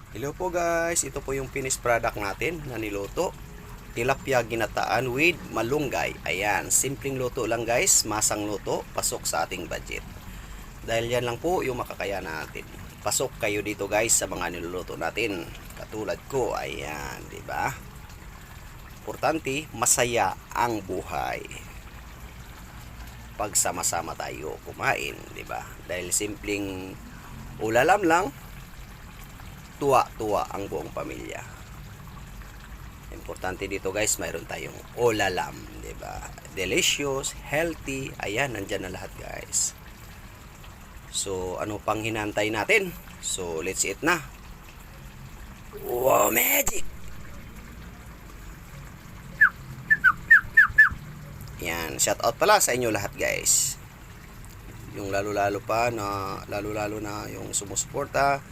Hello po guys, ito po yung finished product natin na niluto. Tilapia ginataan with malunggay. Ayan, simpleng luto lang guys, masang luto, pasok sa ating budget. Dahil yan lang po yung makakaya natin. Pasok kayo dito guys sa mga niluluto natin. Katulad ko, ayan, di ba? Importante, masaya ang buhay. Pag sama-sama tayo kumain, di ba? Dahil simpleng ulalam lang, tuwa-tuwa ang buong pamilya. Importante dito guys, mayroon tayong olalam, 'di ba? Delicious, healthy. Ayan, nandiyan na lahat guys. So, ano pang hinantay natin? So, let's eat na. Wow, magic. Yan, shout out pala sa inyo lahat guys. Yung lalo-lalo na yung sumusuporta